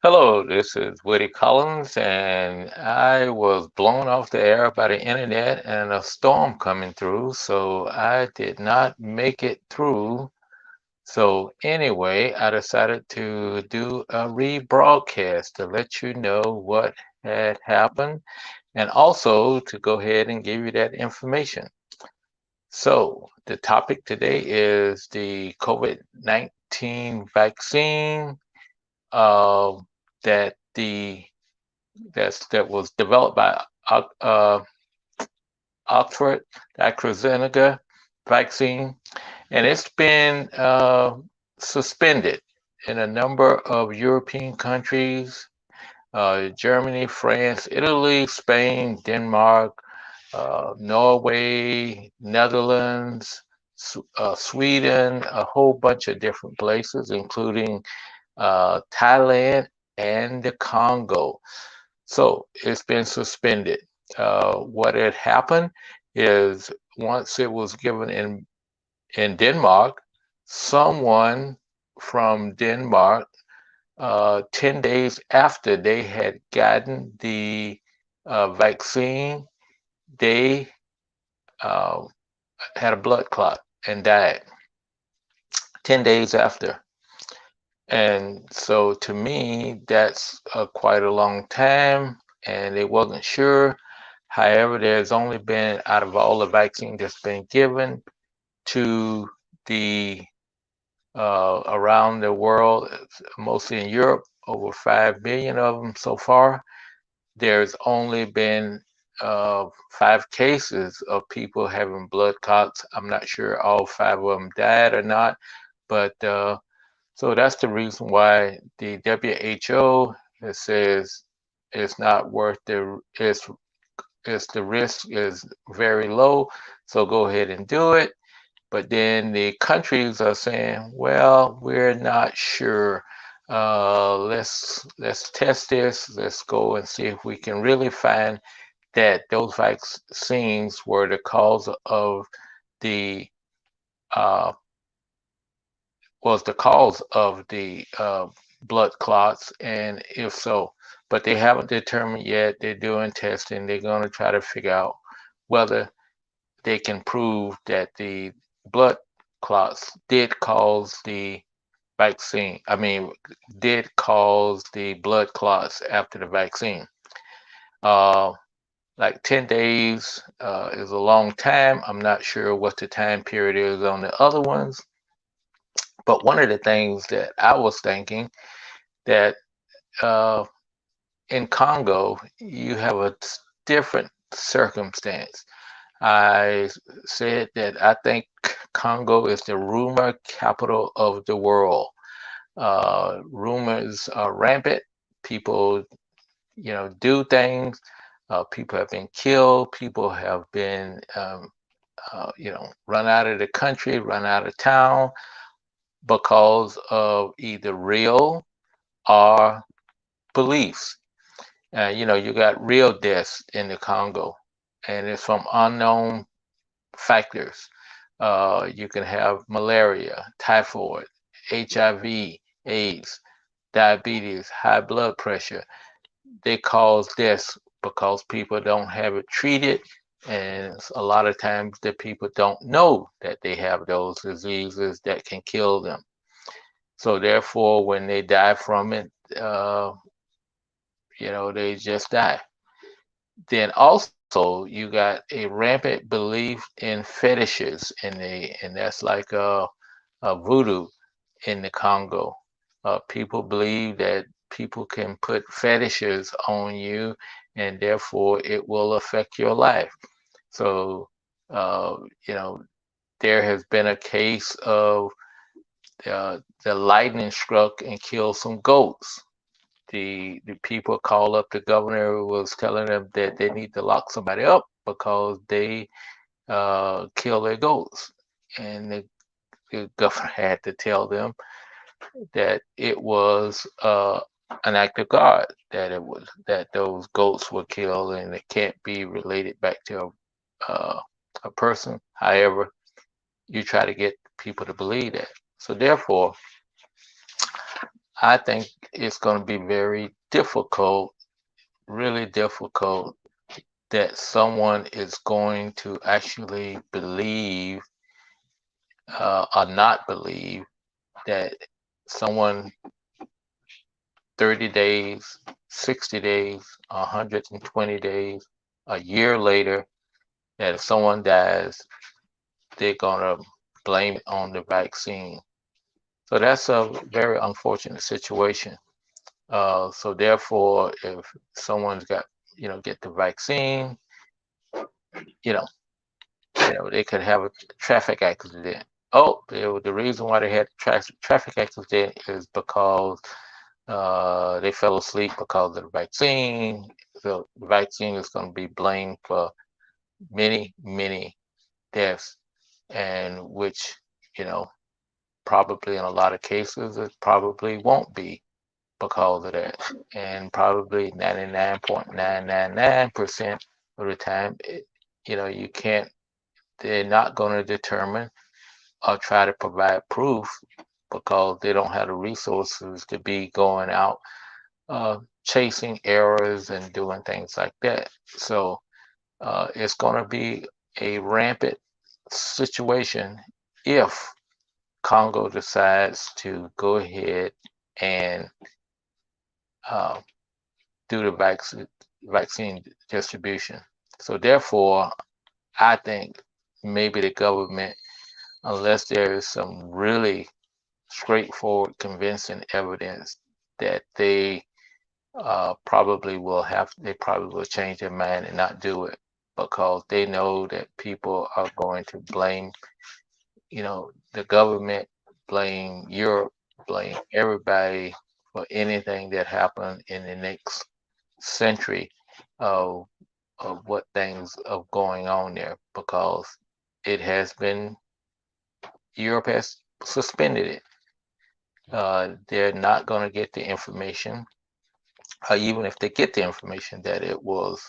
Hello, this is Woody Collins, and I was blown off the air by the internet and a storm coming through, so I did not make it through. So, anyway, I decided to do a rebroadcast to let you know what had happened and also to go ahead and give you that information. So, the topic today is the COVID-19 vaccine uh, that the that was developed by Oxford, the AstraZeneca vaccine, and it's been suspended in a number of European countries: Germany, France, Italy, Spain, Denmark, Norway, Netherlands, Sweden, a whole bunch of different places, including Thailand and the Congo. So it's been suspended. What had happened is once it was given in Denmark, someone from Denmark, 10 days after they had gotten the vaccine, they uh, had a blood clot and died 10 days after. And so to me, that's quite a long time, and they wasn't sure. However, there's only been, out of all the vaccine that's been given to the around the world, mostly in Europe, over 5 million of them so far. There's only been 5 cases of people having blood clots. I'm not sure all 5 of them died or not, but so that's the reason why the WHO says it's not worth it's the risk is very low, so go ahead and do it. But then the countries are saying, well, we're not sure. Let's test this. Let's go and see if we can really find that those vaccines were the cause of the uh, was the cause of the blood clots, and if so, but they haven't determined yet. They're doing testing. They're going to try to figure out whether they can prove that the blood clots did cause the vaccine. I mean, did cause the blood clots after the vaccine. Uh, like 10 days is a long time. I'm not sure what the time period is on the other ones. But one of the things that I was thinking that uh, in Congo, you have a different circumstance. I said that I think Congo is the rumor capital of the world. Rumors are rampant. People, do things. People have been killed. People have been, run out of the country, run out of town because of either real or beliefs. You got real deaths in the Congo, and it's from unknown factors. You can have malaria, typhoid, HIV, AIDS, diabetes, high blood pressure. They cause deaths because people don't have it treated, and a lot of times the people don't know that they have those diseases that can kill them. So therefore, when they die from it, they just die. Then also you got a rampant belief in fetishes and that's like a voodoo in the Congo. People believe that people can put fetishes on you and therefore it will affect your life. So, uh, you know, there has been a case of the lightning struck and killed some goats. The people called up the governor, was telling them that they need to lock somebody up because they kill their goats, and the governor had to tell them that it was an act of God, that it was that those goats were killed and it can't be related back to a person. However, you try to get people to believe that. So therefore, I think it's going to be very difficult, really difficult, that someone is going to actually believe or not believe that someone 30 days, 60 days, 120 days, a year later, that if someone dies, they're going to blame it on the vaccine. So that's a very unfortunate situation. So therefore, if someone's got, get the vaccine, you know, they could have a traffic accident. Oh, the reason why they had traffic accident is because they fell asleep because of the vaccine. So the vaccine is going to be blamed for many, many deaths, and which, you know, probably in a lot of cases, it probably won't be because of that. And probably 99.999% of the time, you can't, they're not going to determine or try to provide proof because they don't have the resources to be going out chasing errors and doing things like that. So it's going to be a rampant situation if Congo decides to go ahead and uh, do the vaccine distribution. So therefore, I think maybe the government, unless there is some really straightforward, convincing evidence that they they probably will change their mind and not do it because they know that people are going to blame, the government, blame Europe, blame everybody for anything that happened in the next century of what things are going on there because it has been Europe has suspended it. They're not going to get the information, even if they get the information that it was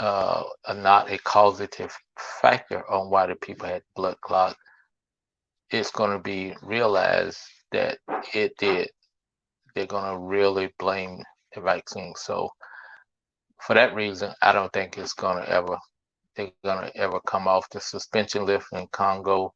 not a causative factor on why the people had blood clot. It's going to be realized that it did. They're going to really blame the vaccine. So for that reason, I don't think they're going to ever come off the suspension list in Congo.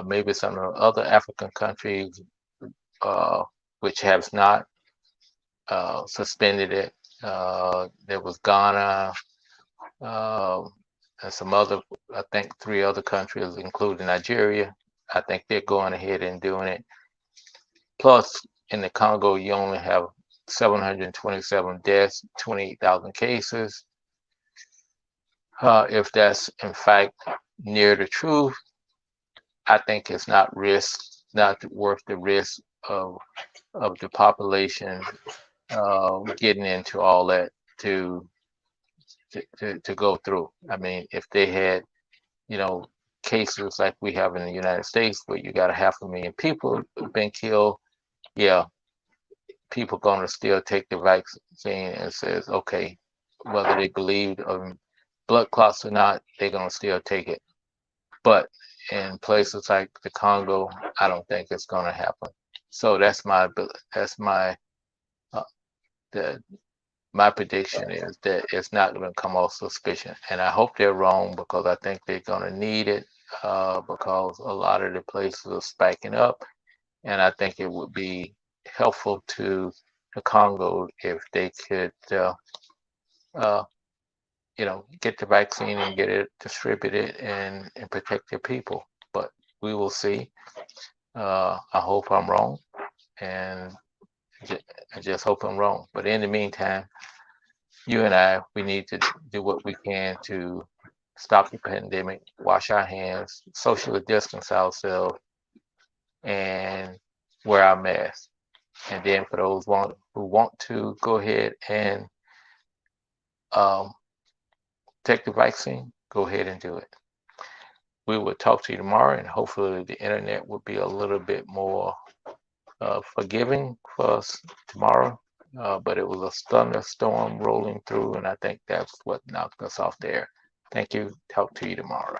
Maybe some of the other African countries which have not suspended it. There was Ghana and some other, I think 3 other countries, including Nigeria. I think they're going ahead and doing it. Plus, in the Congo, you only have 727 deaths, 28,000 cases. If that's in fact near the truth, I think it's not worth the risk of the population getting into all that to go through. I mean, if they had, cases like we have in the United States where you got 500,000 people been killed, yeah, people gonna still take the vaccine and says, okay, whether they believe blood clots or not, they're gonna still take it. But in places like the Congo, I don't think it's gonna happen. So uh, the, my prediction is that it's not going to come off suspicion, and I hope they're wrong because I think they're going to need it because a lot of the places are spiking up, and I think it would be helpful to the Congo if they could, uh, get the vaccine and get it distributed and protect their people. But we will see. I hope I'm wrong, and I just hope I'm wrong. But in the meantime, you and we need to do what we can to stop the pandemic, wash our hands, socially distance ourselves, and wear our masks. And then for those who want to go ahead and um, take the vaccine, go ahead and do it. We will talk to you tomorrow, and hopefully the internet will be a little bit more forgiving for us tomorrow. But it was a thunderstorm rolling through, and I think that's what knocked us off there. Thank you. Talk to you tomorrow.